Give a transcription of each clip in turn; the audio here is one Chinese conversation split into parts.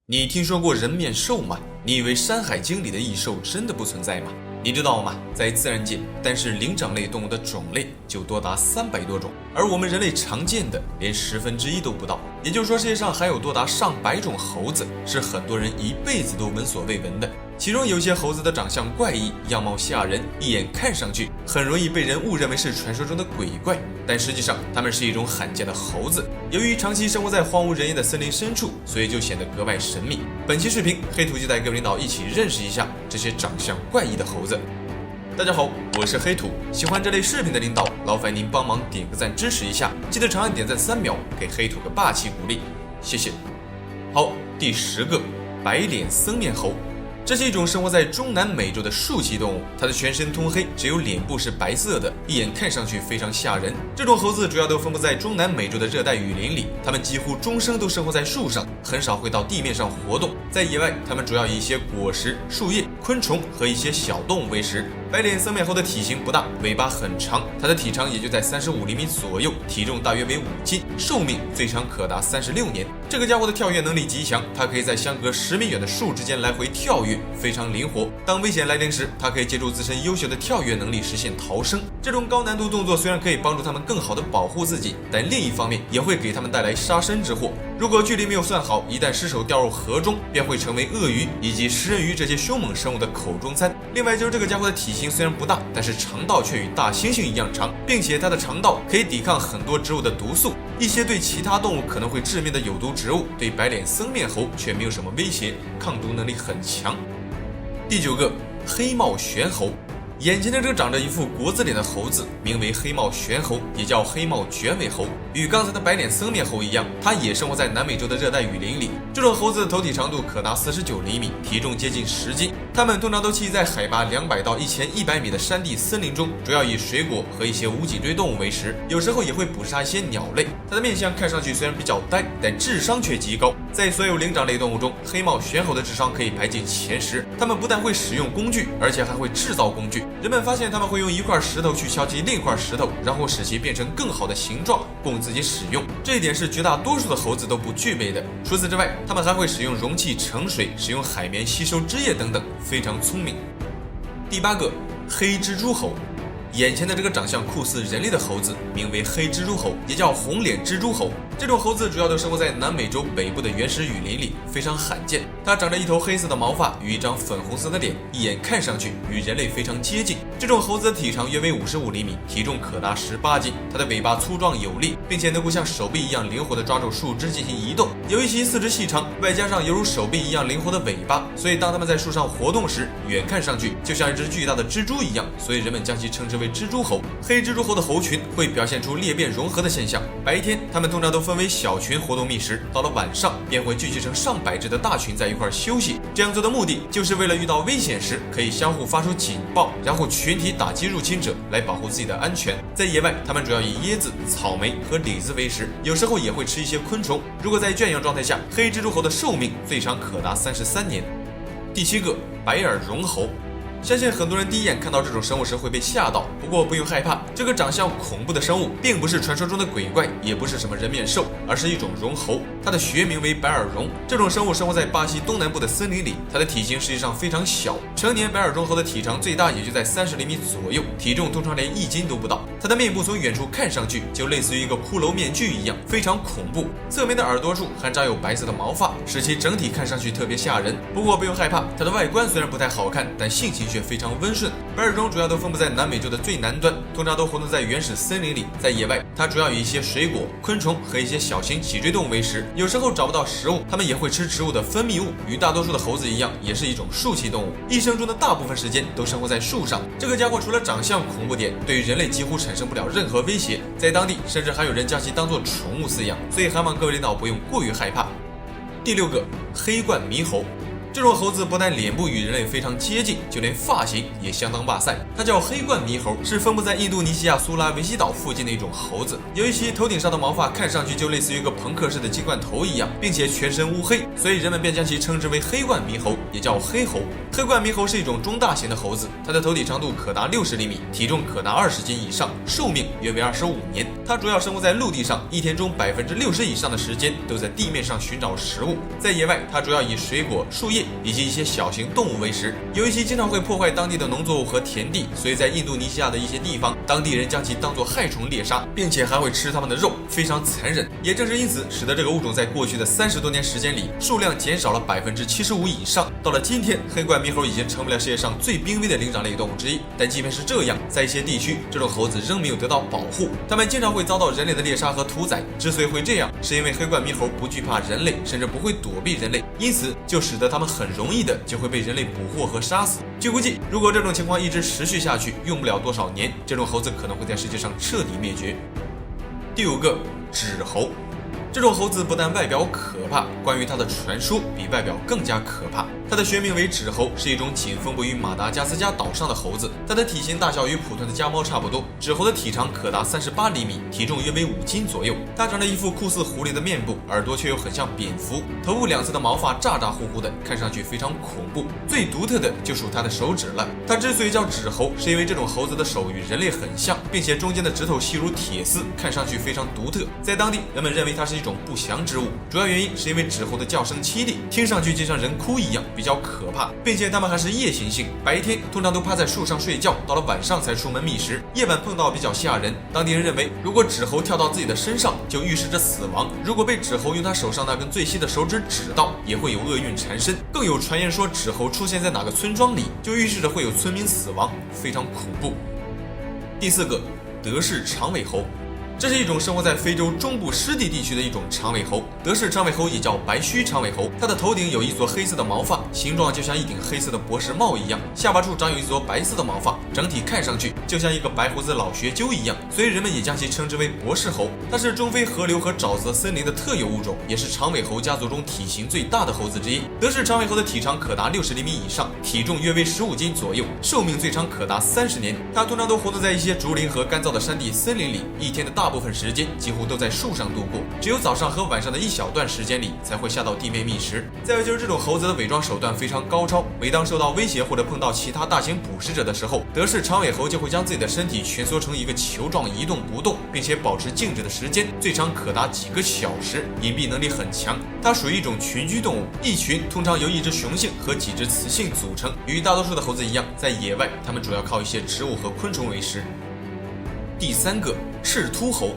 你听说过人面兽吗？你以为《山海经》里的异兽真的不存在吗？你知道吗？在自然界，单是灵长类动物的种类就多达300多种，而我们人类常见的连1/10都不到。也就是说，世界上还有多达上百种猴子，是很多人一辈子都闻所未闻的。其中有些猴子的长相怪异，样貌吓人，一眼看上去很容易被人误认为是传说中的鬼怪，但实际上它们是一种罕见的猴子。由于长期生活在荒无人烟的森林深处，所以就显得格外神秘。本期视频，黑土就带各位领导一起认识一下这些长相怪异的猴子。大家好，我是黑土，喜欢这类视频的领导，劳烦您帮忙点个赞支持一下，记得长按点赞3秒，给黑土个霸气鼓励，谢谢。好，第10个，白脸僧面猴。这是一种生活在中南美洲的树栖动物，它的全身通黑，只有脸部是白色的，一眼看上去非常吓人。这种猴子主要都分布在中南美洲的热带雨林里，它们几乎终生都生活在树上，很少会到地面上活动。在野外，它们主要以一些果实、树叶、昆虫和一些小动物为食。白脸僧面猴的体型不大，尾巴很长，它的体长也就在35厘米左右，体重大约为5斤，寿命最长可达36年。这个家伙的跳跃能力极强，它可以在相隔10米远的树之间来回跳跃，非常灵活。当危险来临时，它可以借助自身优秀的跳跃能力实现逃生。这种高难度动作虽然可以帮助它们更好地保护自己，但另一方面也会给它们带来杀身之祸。如果距离没有算好，一旦失手掉入河中，便会成为鳄鱼以及食人鱼这些凶猛生物的口中餐。另外就是这个家伙的体型虽然不大，但是肠道却与大猩猩一样长，并且它的肠道可以抵抗很多植物的毒素。一些对其他动物可能会致命的有毒植物，对白脸僧面猴却没有什么威胁，抗毒能力很强。第9个，黑帽玄猴。眼前的这个长着一副国字脸的猴子，名为黑帽玄猴，也叫黑帽卷尾猴。与刚才的白脸僧面猴一样，它也生活在南美洲的热带雨林里。这种猴子的头体长度可达49厘米，体重接近10斤。它们通常都栖息在海拔200到1100米的山地森林中，主要以水果和一些无脊椎动物为食，有时候也会捕杀一些鸟类。它的面相看上去虽然比较呆，但智商却极高。在所有灵长类动物中，黑帽玄猴的智商可以排进前10。它们不但会使用工具，而且还会制造工具。人们发现他们会用一块石头去敲击另一块石头，然后使其变成更好的形状，供自己使用。这一点是绝大多数的猴子都不具备的。除此之外，它们还会使用容器盛水，使用海绵吸收汁液等等，非常聪明。第8个，黑蜘蛛猴。眼前的这个长相酷似人类的猴子，名为黑蜘蛛猴，也叫红脸蜘蛛猴。这种猴子主要都生活在南美洲北部的原始雨林里，非常罕见。它长着一头黑色的毛发与一张粉红色的脸，一眼看上去与人类非常接近。这种猴子的体长约为55厘米，体重可达18斤。它的尾巴粗壮有力，并且能够像手臂一样灵活地抓住树枝进行移动。由于其四肢细长，外加上犹如手臂一样灵活的尾巴，所以当它们在树上活动时，远看上去就像一只巨大的蜘蛛一样，所以人们将其称之为蜘蛛猴。黑蜘蛛猴的猴群会表现出裂变融合的现象。白天，它们通常都分为小群活动觅食，到了晚上便会聚集成上百只的大群在一块休息。这样做的目的就是为了遇到危险时可以相互发出警报，然后群体打击入侵者，来保护自己的安全。在野外，它们主要以椰子、草莓和李子为食，有时候也会吃一些昆虫。如果在圈养状态下，黑蜘蛛猴的寿命最长可达33年。第7个，白耳绒猴。相信很多人第一眼看到这种生物时会被吓到，不过不用害怕，这个长相恐怖的生物并不是传说中的鬼怪，也不是什么人面兽，而是一种绒猴，它的学名为白耳绒。这种生物生活在巴西东南部的森林里，它的体型实际上非常小，成年白耳绒猴的体长最大也就在30厘米左右，体重通常连1斤都不到。它的面部从远处看上去就类似于一个骷髅面具一样，非常恐怖。侧面的耳朵处还长有白色的毛发，使其整体看上去特别吓人。不过不用害怕，它的外观虽然不太好看，但性情却非常温顺。白耳绒主要都分布在南美洲的最南端，通常都活动在原始森林里。在野外，它主要以一些水果、昆虫和一些小型脊椎动物为食，有时候找不到食物，它们也会吃植物的分泌物。与大多数的猴子一样，也是一种树栖动物，一生中的大部分时间都生活在树上。这个家伙除了长相恐怖点，对于人类几乎产生不了任何威胁，在当地甚至还有人将其当作宠物饲养，所以还望各位领导不用过于害怕。第6个，黑冠猕猴。这种猴子不但脸部与人类非常接近，就连发型也相当哇塞。它叫黑冠猕猴，是分布在印度尼西亚苏拉维西岛附近的一种猴子。由于其头顶上的毛发看上去就类似于一个朋克式的金冠头一样，并且全身乌黑，所以人们便将其称之为黑冠猕猴，也叫黑猴。黑冠猕猴是一种中大型的猴子，它的头体长度可达60厘米，体重可达20斤以上，寿命约为25年。它主要生活在陆地上，一天中60%以上的时间都在地面上寻找食物。在野外，它主要以水果、树叶以及一些小型动物为食。由于其经常会破坏当地的农作物和田地，所以在印度尼西亚的一些地方，当地人将其当作害虫猎杀，并且还会吃它们的肉，非常残忍。也正是因此，使得这个物种在过去的30多年时间里，数量减少了75%以上。到了今天，黑冠猕猴已经成为了世界上最濒危的灵长类动物之一。但即便是这样，在一些地区，这种猴子仍没有得到保护，它们经常会遭到人类的猎杀和屠宰。之所以会这样，是因为黑冠猕猴不惧怕人类，甚至不会躲避人类，因此就使得它们很容易的就会被人类捕获和杀死。据估计，如果这种情况一直持续下去，用不了多少年，这种猴子可能会在世界上彻底灭绝。第5个，纸猴。这种猴子不但外表可怕，关于它的传说比外表更加可怕。它的学名为纸猴，是一种仅分布于马达加斯加岛上的猴子。它的体型大小与普通的家猫差不多，纸猴的体长可达38厘米，体重约为5斤左右。它长着一副酷似狐狸的面部，耳朵却又很像蝙蝠，头部2侧的毛发咋咋呼呼的，看上去非常恐怖。最独特的就属它的手指了。它之所以叫纸猴，是因为这种猴子的手与人类很像，并且中间的指头细如铁丝，看上去非常独特。在当地，人们认为它是一种不祥之物，主要原因是因为纸猴的叫声凄厉，听上去就像人哭一样，比较可怕，并且它们还是夜行性，白天通常都趴在树上睡觉，到了晚上才出门觅食，夜晚碰到比较吓人。当地人认为，如果纸猴跳到自己的身上，就预示着死亡；如果被纸猴用他手上那根最细的手指指到，也会有厄运缠身。更有传言说，纸猴出现在哪个村庄里，就预示着会有村民死亡，非常恐怖。第4个，德氏长尾猴。这是一种生活在非洲中部湿地地区的一种长尾猴，德氏长尾猴也叫白须长尾猴。它的头顶有一撮黑色的毛发，形状就像一顶黑色的博士帽一样，下巴处长有一撮白色的毛发，整体看上去就像一个白胡子老学究一样，所以人们也将其称之为博士猴。它是中非河流和沼泽森林的特有物种，也是长尾猴家族中体型最大的猴子之一。德氏长尾猴的体长可达60厘米以上，体重约为15斤左右，寿命最长可达30年。它通常都活动在一些竹林和干燥的山地森林里，一天的大部分时间几乎都在树上度过，只有早上和晚上的一小段时间里才会下到地面觅食。再有就是这种猴子的伪装手段非常高超，每当受到威胁或者碰到其他大型捕食者的时候，德氏长尾猴就会将自己的身体蜷缩成一个球状一动不动，并且保持静止的时间最长可达几个小时，隐蔽能力很强。它属于一种群居动物，一群通常由一只雄性和几只雌性组成。与大多数的猴子一样，在野外它们主要靠一些植物和昆虫为食。第3个，赤秃猴。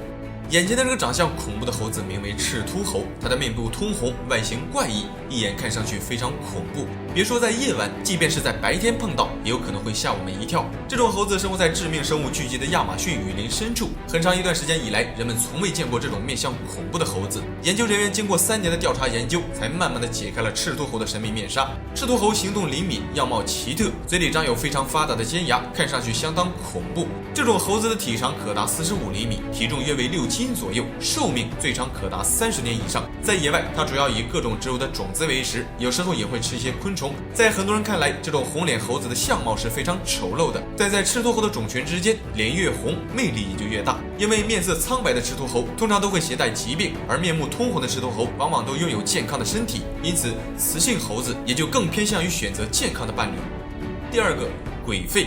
眼前的这个长相恐怖的猴子名为赤秃猴，它的面部通红，外形怪异，一眼看上去非常恐怖。别说在夜晚，即便是在白天碰到，也有可能会吓我们一跳。这种猴子生活在致命生物聚集的亚马逊雨林深处，很长一段时间以来，人们从未见过这种面相恐怖的猴子。研究人员经过3年的调查研究，才慢慢的解开了赤秃猴的神秘面纱。赤秃猴行动灵敏，样貌奇特，嘴里长有非常发达的尖牙，看上去相当恐怖。这种猴子的体长可达45厘米，体重约为6斤左右，寿命最长可达30年以上。在野外，它主要以各种植物的种子为食，有时候也会吃一些昆虫。在很多人看来，这种红脸猴子的相貌是非常丑陋的，但在赤秃猴的种群之间，脸越红，魅力也就越大。因为面色苍白的赤秃猴通常都会携带疾病，而面目通红的赤秃猴往往都拥有健康的身体，因此雌性猴子也就更偏向于选择健康的伴侣。第2个，鬼吠。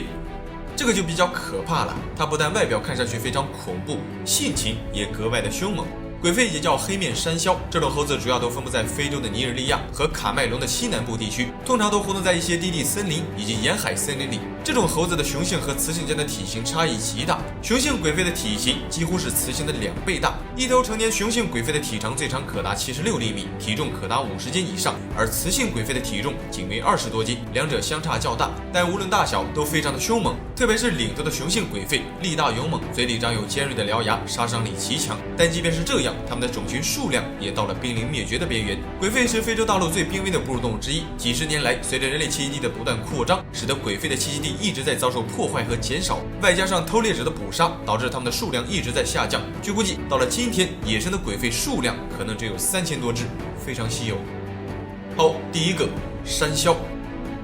这个就比较可怕了，它不但外表看上去非常恐怖，性情也格外的凶猛。鬼吠也叫黑面山魈，这种猴子主要都分布在非洲的尼日利亚和卡麦隆的西南部地区，通常都活动在一些低地森林以及沿海森林里。这种猴子的雄性和雌性间的体型差异极大，雄性鬼吠的体型几乎是雌性的2倍大。一头成年雄性鬼吠的体长最长可达76厘米，体重可达50斤以上，而雌性鬼吠的体重仅为20多斤，两者相差较大，但无论大小都非常的凶猛。特别是领头的雄性鬼吠力大勇猛，嘴里长有尖锐的獠牙，杀伤力极强。但即便是这样，它们的种群数量也到了濒临灭绝的边缘。鬼吠是非洲大陆最濒危的哺乳动物之一，几十年来，随着人类栖息地的不断扩张，使得鬼吠的栖息地一直在遭受破坏和减少，外加上偷猎者的捕杀，导致它们的数量一直在下降。据估计，到了今天，野生的鬼吠数量可能只有3000多只，非常稀有。好，第1个，山魈。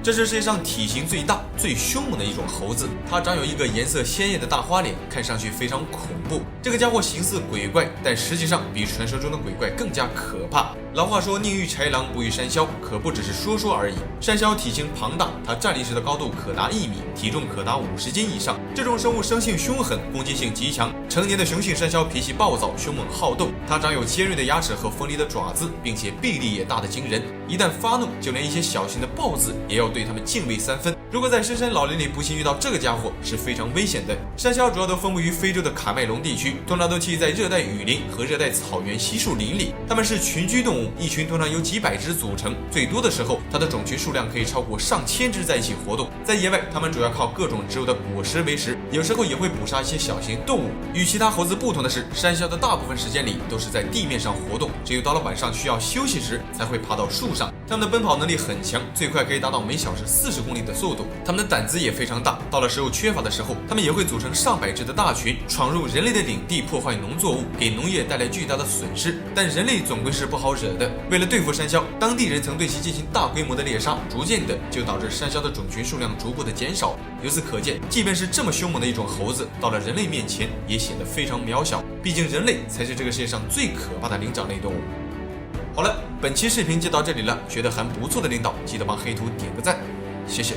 这是世界上体型最大、最凶猛的一种猴子，它长有一个颜色鲜艳的大花脸，看上去非常恐怖。这个家伙形似鬼怪，但实际上比传说中的鬼怪更加可怕。老话说宁遇豺狼不遇山魈，可不只是说说而已。山魈体型庞大，它站立时的高度可达1米，体重可达50斤以上。这种生物生性凶狠，攻击性极强。成年的雄性山魈脾气暴躁、凶猛好斗，它长有尖锐的牙齿和锋利的爪子，并且臂力也大得惊人。一旦发怒，就连一些小型的豹子也要对它们敬畏3分。如果在深山老林里不幸遇到这个家伙，是非常危险的。山魈主要都分布于非洲的卡麦隆地区，通常都栖息在热带雨林和热带草原稀树林里。它们是群居动物，一群通常由几百只组成，最多的时候，它的种群数量可以超过上千只在一起活动。在野外，它们主要靠各种植物的果实为食，有时候也会捕杀一些小型动物。与其他猴子不同的是，山魈的大部分时间里都是在地面上活动，只有到了晚上需要休息时才会爬到树上。它们的奔跑能力很强，最快可以达到每小时40公里的速度。它们的胆子也非常大，到了食物缺乏的时候，它们也会组成上百只的大群，闯入人类的领地，破坏农作物，给农业带来巨大的损失。但人类总归是不好惹的，为了对付山魈，当地人曾对其进行大规模的猎杀，逐渐的就导致山魈的种群数量逐步的减少。由此可见，即便是这么凶猛的一种猴子，到了人类面前也显得非常渺小。毕竟人类才是这个世界上最可怕的灵长类动物。好了，本期视频就到这里了，觉得还不错的领导记得帮黑图点个赞，谢谢。